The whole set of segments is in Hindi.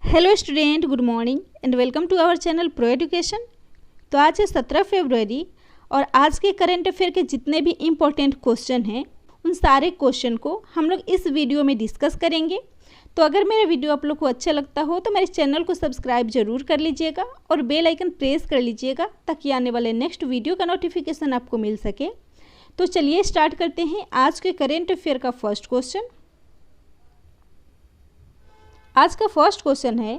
Hello student, good morning and welcome to our channel pro education. तो आज है 17 फरवरी और आज के करंट अफेयर के जितने भी इम्पोर्टेंट क्वेश्चन हैं उन सारे क्वेश्चन को हम लोग इस वीडियो में डिस्कस करेंगे। तो अगर मेरा वीडियो आप लोग को अच्छा लगता हो तो मेरे चैनल को सब्सक्राइब जरूर कर लीजिएगा और बेल आइकन प्रेस कर लीजिएगा ताकि आने वाले नेक्स्ट वीडियो का नोटिफिकेशन आपको मिल सके। तो चलिए स्टार्ट करते हैं आज के करंट अफेयर का फर्स्ट क्वेश्चन। आज का फर्स्ट क्वेश्चन है,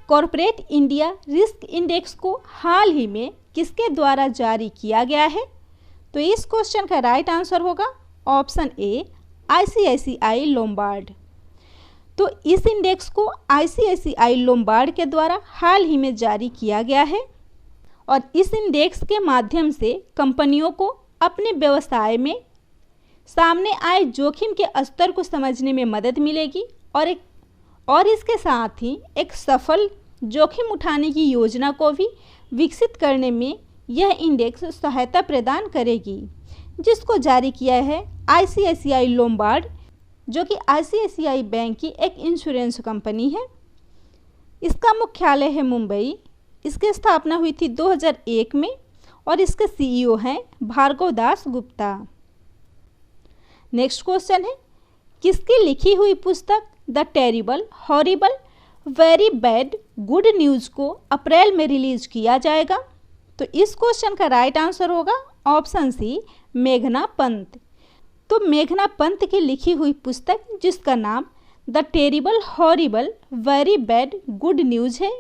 कॉर्पोरेट इंडिया रिस्क इंडेक्स को हाल ही में किसके द्वारा जारी किया गया है? तो इस क्वेश्चन का राइट आंसर होगा ऑप्शन ए, आईसीआईसीआई लोम्बार्ड। तो इस इंडेक्स को आईसीआईसीआई लोम्बार्ड के द्वारा हाल ही में जारी किया गया है और इस इंडेक्स के माध्यम से कंपनियों को अपने व्यवसाय में सामने आए जोखिम के स्तर को समझने में मदद मिलेगी और इसके साथ ही एक सफल जोखिम उठाने की योजना को भी विकसित करने में यह इंडेक्स सहायता प्रदान करेगी, जिसको जारी किया है आईसीआईसीआई लोम्बार्ड, जो कि आईसीआईसीआई बैंक की एक इंश्योरेंस कंपनी है। इसका मुख्यालय है मुंबई। इसकी स्थापना हुई थी 2001 में और इसके सीईओ हैं भार्गव दास गुप्ता। नेक्स्ट क्वेश्चन है, किसकी लिखी हुई पुस्तक the terrible horrible very bad good news को अप्रैल में रिलीज किया जाएगा? तो इस क्वेश्चन का राइट आंसर होगा ऑप्शन सी, मेघना पंत। तो मेघना पंत की लिखी हुई पुस्तक जिसका नाम the terrible horrible very bad good news है,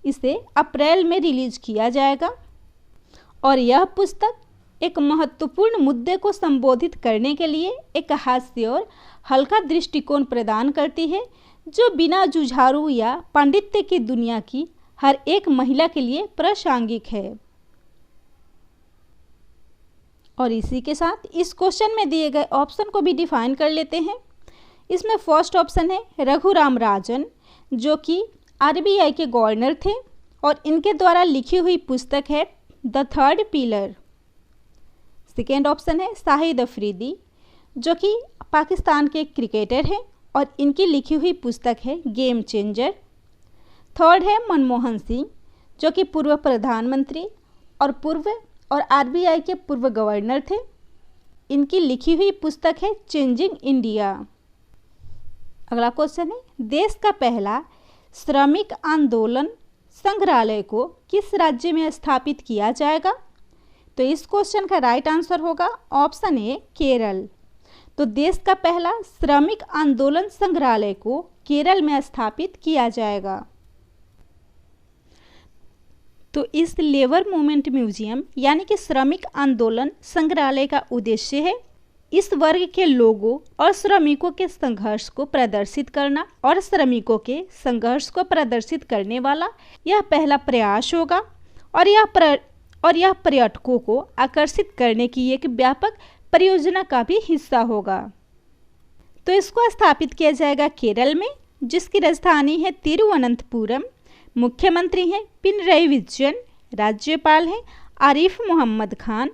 इसे अप्रैल में रिलीज किया जाएगा और यह पुस्तक एक महत्वपूर्ण मुद्दे को संबोधित करने के लिए एक हास्य और हल्का दृष्टिकोण प्रदान करती है, जो बिना जुझारू या पांडित्य की दुनिया की हर एक महिला के लिए प्रासंगिक है। और इसी के साथ इस क्वेश्चन में दिए गए ऑप्शन को भी डिफाइन कर लेते हैं। इसमें फर्स्ट ऑप्शन है रघुराम राजन, जो कि आरबीआई के गवर्नर थे और इनके द्वारा लिखी हुई पुस्तक है the third pillar. Second option है शाहिद अफरीदी, जो कि पाकिस्तान के क्रिकेटर हैं और इनकी लिखी हुई पुस्तक है गेम चेंजर। थर्ड है मनमोहन सिंह, जो कि पूर्व प्रधानमंत्री और आरबीआई के पूर्व गवर्नर थे। इनकी लिखी हुई पुस्तक है चेंजिंग इंडिया। अगला क्वेश्चन है, देश का पहला श्रमिक आंदोलन संग्रहालय को किस राज्य में स्थापित किया जाएगा? तो इस क्वेश्चन का राइट आंसर होगा ऑप्शन ए, केरल। तो देश का पहला श्रमिक आंदोलन संग्रहालय को केरल में स्थापित किया जाएगा। तो इस लेबर मूवमेंट म्यूजियम यानी कि श्रमिक आंदोलन संग्रहालय का उद्देश्य है इस वर्ग के लोगों और श्रमिकों के संघर्ष को प्रदर्शित करना और श्रमिकों के संघर्ष को प्रदर्शित करने वाला यह पहला प्रयास होगा और यह पर्यटकों को आकर्षित करने की एक व्यापक परियोजना का भी हिस्सा होगा। तो इसको स्थापित किया जाएगा केरल में, जिसकी राजधानी है तिरुवनंतपुरम। मुख्यमंत्री हैं पिनरई विजयन, राज्यपाल हैं आरिफ मोहम्मद खान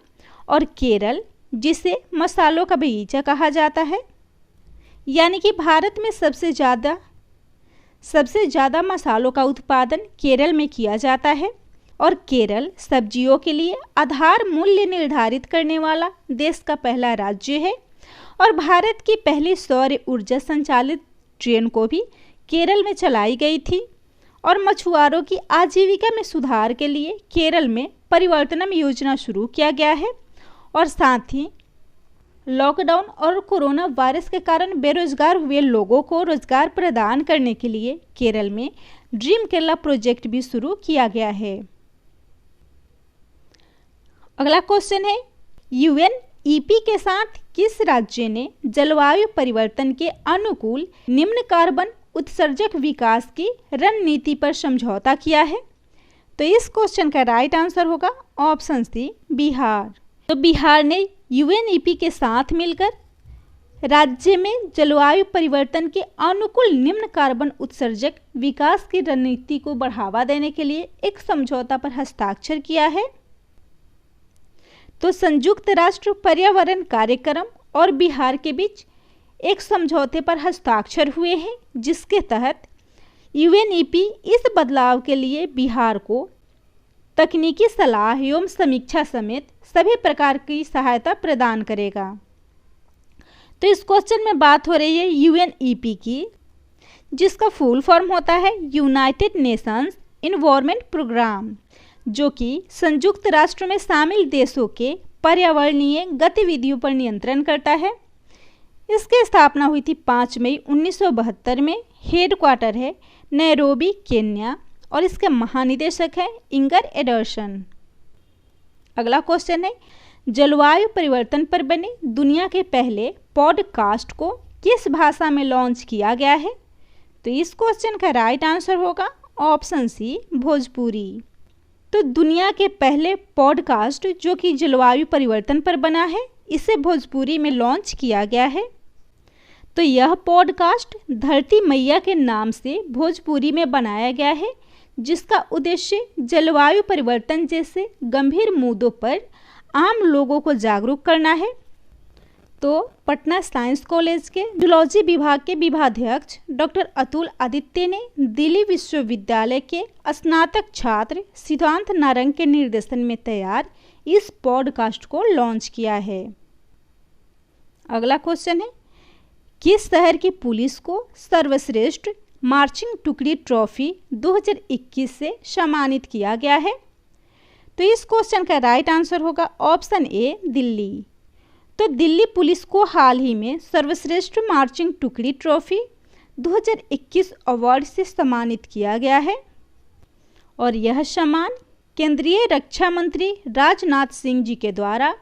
और केरल, जिसे मसालों का बगीचा कहा जाता है, यानी कि भारत में सबसे ज़्यादा मसालों का उत्पादन केरल में किया जाता है और केरल सब्जियों के लिए आधार मूल्य निर्धारित करने वाला देश का पहला राज्य है और भारत की पहली सौर ऊर्जा संचालित ट्रेन को भी केरल में चलाई गई थी और मछुआरों की आजीविका में सुधार के लिए केरल में परिवर्तनम योजना शुरू किया गया है और साथ ही लॉकडाउन और कोरोना वायरस के कारण बेरोजगार हुए लोगों को रोजगार प्रदान करने के लिए केरल में ड्रीम केरला प्रोजेक्ट भी शुरू किया गया है। अगला क्वेश्चन है, यूएनईपी के साथ किस राज्य ने जलवायु परिवर्तन के अनुकूल निम्न कार्बन उत्सर्जक विकास की रणनीति पर समझौता किया है? तो इस क्वेश्चन का राइट आंसर होगा ऑप्शन सी, बिहार। तो बिहार ने यूएनईपी के साथ मिलकर राज्य में जलवायु परिवर्तन के अनुकूल निम्न कार्बन उत्सर्जक विकास की रणनीति को बढ़ावा देने के लिए एक समझौता पर हस्ताक्षर किया है। तो संयुक्त राष्ट्र पर्यावरण कार्यक्रम और बिहार के बीच एक समझौते पर हस्ताक्षर हुए हैं, जिसके तहत यूएनईपी इस बदलाव के लिए बिहार को तकनीकी सलाह एवं समीक्षा समेत सभी प्रकार की सहायता प्रदान करेगा। तो इस क्वेश्चन में बात हो रही है यूएनईपी की, जिसका फुल फॉर्म होता है यूनाइटेड नेशंस इन्वायरमेंट प्रोग्राम, जो कि संयुक्त राष्ट्र में शामिल देशों के पर्यावरणीय गतिविधियों पर नियंत्रण करता है। इसकी स्थापना हुई थी 5 मई 1972 में। हेडक्वार्टर है नैरोबी, केन्या, और इसके महानिदेशक हैं इंगर एडर्सन। अगला क्वेश्चन है, जलवायु परिवर्तन पर बने दुनिया के पहले पॉडकास्ट को किस भाषा में लॉन्च किया गया है? तो इस क्वेश्चन का राइट आंसर होगा ऑप्शन सी, भोजपुरी। तो दुनिया के पहले पॉडकास्ट जो कि जलवायु परिवर्तन पर बना है, इसे भोजपुरी में लॉन्च किया गया है। तो यह पॉडकास्ट धरती मैया के नाम से भोजपुरी में बनाया गया है, जिसका उद्देश्य जलवायु परिवर्तन जैसे गंभीर मुद्दों पर आम लोगों को जागरूक करना है। तो पटना साइंस कॉलेज के जूलॉजी विभाग के विभागाध्यक्ष डॉक्टर अतुल आदित्य ने दिल्ली विश्वविद्यालय के स्नातक छात्र सिद्धांत नारंग के निर्देशन में तैयार इस पॉडकास्ट को लॉन्च किया है। अगला क्वेश्चन है, किस शहर की पुलिस को सर्वश्रेष्ठ मार्चिंग टुकड़ी ट्रॉफी 2021 से सम्मानित किया गया है? तो इस क्वेश्चन का राइट आंसर होगा ऑप्शन ए, दिल्ली। तो दिल्ली पुलिस को हाल ही में सर्वश्रेष्ठ मार्चिंग टुकड़ी ट्रॉफी 2021 अवार्ड से सम्मानित किया गया है, और यह सम्मान केंद्रीय रक्षा मंत्री राजनाथ सिंह जी के द्वारा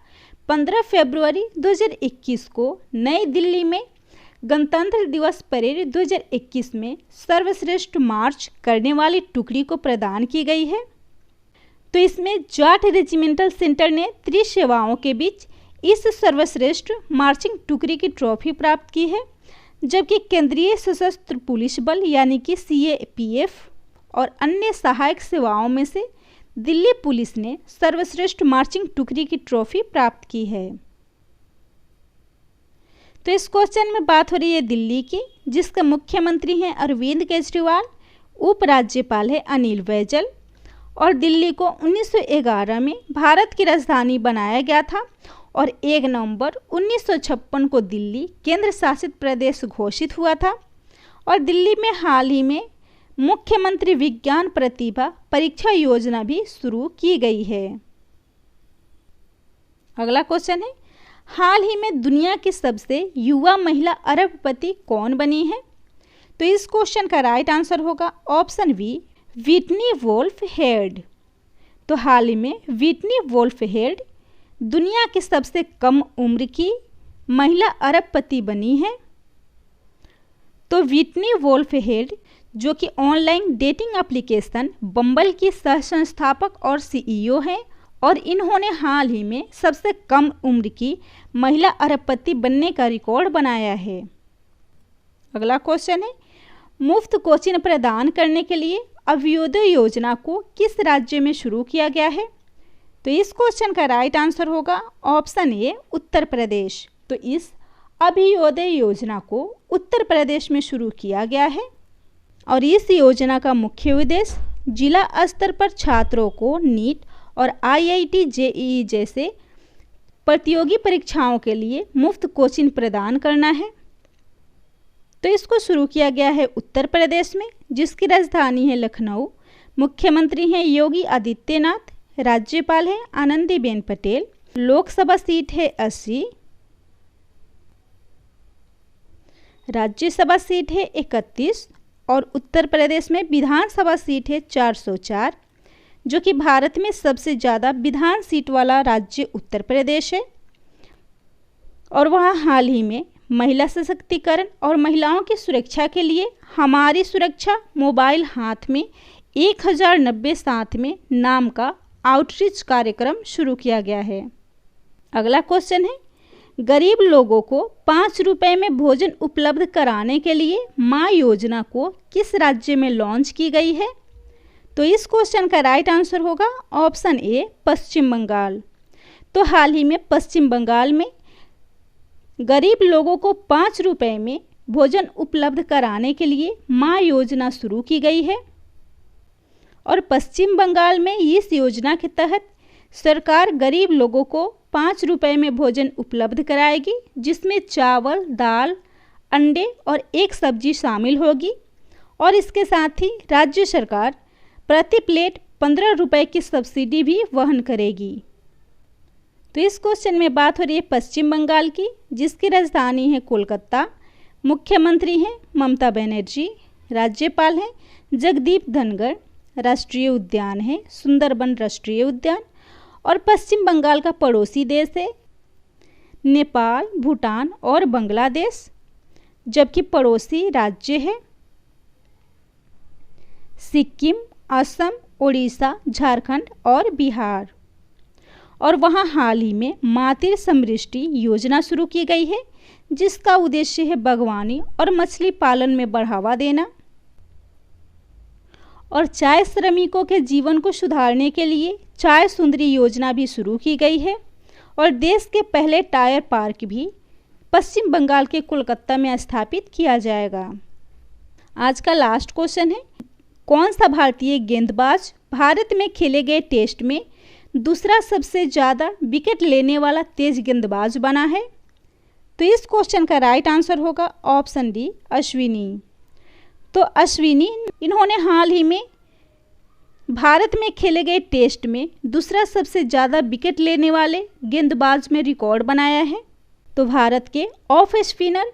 15 फरवरी 2021 को नई दिल्ली में गणतंत्र दिवस परेड 2021 में सर्वश्रेष्ठ मार्च करने वाली टुकड़ी को प्रदान की गई है। तो इसमें जाट रेजिमेंटल सेंटर ने त्रिसेवाओं के बीच इस सर्वश्रेष्ठ मार्चिंग टुकड़ी की ट्रॉफी प्राप्त की है, जबकि केंद्रीय सशस्त्र पुलिस बल यानी कि सीएपीएफ और अन्य सहायक सेवाओं में से दिल्ली पुलिस ने सर्वश्रेष्ठ मार्चिंग टुकड़ी की ट्रॉफी प्राप्त की है। तो इस क्वेश्चन में बात हो रही है दिल्ली की, जिसके मुख्यमंत्री हैं अरविंद केजरीवाल, उपराज्यपाल है अनिल बैजल, और दिल्ली को 1911 में भारत की राजधानी बनाया गया था और 1 नवंबर 1956 को दिल्ली केंद्र शासित प्रदेश घोषित हुआ था। और दिल्ली में हाल ही में मुख्यमंत्री विज्ञान प्रतिभा परीक्षा योजना भी शुरू की गई है। अगला क्वेश्चन है, हाल ही में दुनिया की सबसे युवा महिला अरबपति कौन बनी है? तो इस क्वेश्चन का राइट आंसर होगा option B, Whitney Wolfe Herd. तो हाल ही में व्हिटनी वोल्फ हेड दुनिया की सबसे कम उम्र की महिला अरबपति बनी है। तो व्हिटनी वोल्फ हेड जो कि ऑनलाइन डेटिंग एप्लीकेशन बम्बल की सह संस्थापक और सीईओ हैं, और इन्होंने हाल ही में सबसे कम उम्र की महिला अरबपति बनने का रिकॉर्ड बनाया है। अगला क्वेश्चन है, मुफ्त कोचिंग प्रदान करने के लिए अभ्युदय योजना को किस राज्य में शुरू किया गया है? तो इस क्वेश्चन का राइट आंसर होगा ऑप्शन ए, उत्तर प्रदेश। तो इस अभ्युदय योजना को उत्तर प्रदेश में शुरू किया गया है, और इस योजना का मुख्य उद्देश्य जिला स्तर पर छात्रों को नीट और आईआईटी जेईई जैसे प्रतियोगी परीक्षाओं के लिए मुफ्त कोचिंग प्रदान करना है। तो इसको शुरू किया गया है उत्तर प्रदेश में, जिसकी राजधानी है लखनऊ। मुख्यमंत्री हैं योगी आदित्यनाथ, राज्यपाल है आनंदीबेन पटेल, लोकसभा सीट है 80, राज्यसभा सीट है 31, और उत्तर प्रदेश में विधानसभा सीट है 404, जो कि भारत में सबसे ज़्यादा विधान सीट वाला राज्य उत्तर प्रदेश है। और वहाँ हाल ही में महिला सशक्तिकरण और महिलाओं की सुरक्षा के लिए हमारी सुरक्षा मोबाइल हाथ में 1090 साथ में नाम का आउटरीच कार्यक्रम शुरू किया गया है। अगला क्वेश्चन है, गरीब लोगों को 5 रुपए में भोजन उपलब्ध कराने के लिए माँ योजना को किस राज्य में लॉन्च की गई है? तो इस क्वेश्चन का राइट आंसर होगा ऑप्शन ए, पश्चिम बंगाल। तो हाल ही में पश्चिम बंगाल में गरीब लोगों को 5 रुपए में भोजन उपलब्ध कराने के लिए माँ योजना शुरू की गई है। और पश्चिम बंगाल में इस योजना के तहत सरकार गरीब लोगों को 5 रुपये में भोजन उपलब्ध कराएगी, जिसमें चावल, दाल, अंडे और एक सब्जी शामिल होगी। और इसके साथ ही राज्य सरकार प्रति प्लेट 15 रुपये की सब्सिडी भी वहन करेगी। तो इस क्वेश्चन में बात हो रही है पश्चिम बंगाल की, जिसकी राजधानी है कोलकाता। मुख्यमंत्री हैं ममता बनर्जी, राज्यपाल हैं जगदीप धनखड़, राष्ट्रीय उद्यान है सुंदरबन राष्ट्रीय उद्यान। और पश्चिम बंगाल का पड़ोसी देश है नेपाल, भूटान और बांग्लादेश, जबकि पड़ोसी राज्य है सिक्किम, असम, उड़ीसा, झारखंड और बिहार। और वहाँ हाल ही में मातृ समृष्टि योजना शुरू की गई है, जिसका उद्देश्य है बागवानी और मछली पालन में बढ़ावा देना। और चाय श्रमिकों के जीवन को सुधारने के लिए चाय सुंदरी योजना भी शुरू की गई है। और देश के पहले टायर पार्क भी पश्चिम बंगाल के कोलकाता में स्थापित किया जाएगा। आज का लास्ट क्वेश्चन है, कौन सा भारतीय गेंदबाज भारत में खेले गए टेस्ट में दूसरा सबसे ज़्यादा विकेट लेने वाला तेज गेंदबाज बना है? तो इस क्वेश्चन का राइट आंसर होगा ऑप्शन डी, अश्विनी। तो अश्विनी, इन्होंने हाल ही में भारत में खेले गए टेस्ट में दूसरा सबसे ज़्यादा विकेट लेने वाले गेंदबाज में रिकॉर्ड बनाया है। तो भारत के ऑफ स्पिनर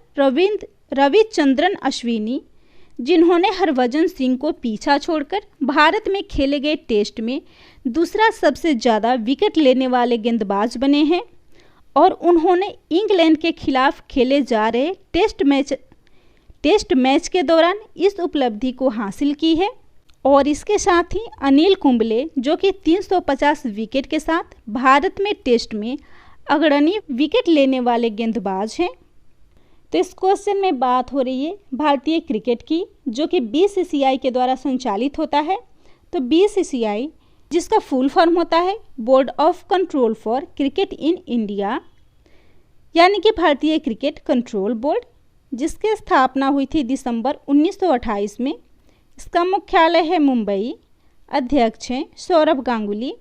रविचंद्रन अश्विनी, जिन्होंने हरभजन सिंह को पीछा छोड़कर भारत में खेले गए टेस्ट में दूसरा सबसे ज़्यादा विकेट लेने वाले गेंदबाज बने हैं। और उन्होंने इंग्लैंड के खिलाफ खेले जा रहे टेस्ट मैच के दौरान इस उपलब्धि को हासिल की है। और इसके साथ ही अनिल कुंबले, जो कि 350 विकेट के साथ भारत में टेस्ट में अग्रणी विकेट लेने वाले गेंदबाज हैं। तो इस क्वेश्चन में बात हो रही है भारतीय क्रिकेट की, जो कि बीसीसीआई के द्वारा संचालित होता है। तो बीसीसीआई, जिसका फुल फॉर्म होता है board of control for cricket in India, यानी कि भारतीय क्रिकेट कंट्रोल बोर्ड, जिसकी स्थापना हुई थी दिसंबर 1928 में। इसका मुख्यालय है मुंबई। अध्यक्ष हैं सौरभ गांगुली,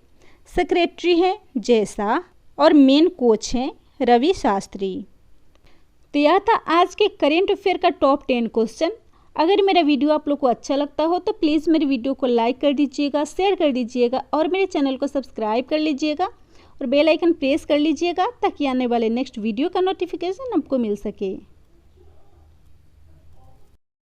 सेक्रेटरी हैं जय शाह और मेन कोच हैं रवि शास्त्री। तो यह था आज के करेंट अफेयर का टॉप 10 क्वेश्चन। अगर मेरा वीडियो आप लोग को अच्छा लगता हो तो प्लीज़ मेरे वीडियो को लाइक कर दीजिएगा, शेयर कर दीजिएगा और मेरे चैनल को सब्सक्राइब कर लीजिएगा और बेल आइकन प्रेस कर लीजिएगा, ताकि आने वाले नेक्स्ट वीडियो का नोटिफिकेशन आपको मिल सके।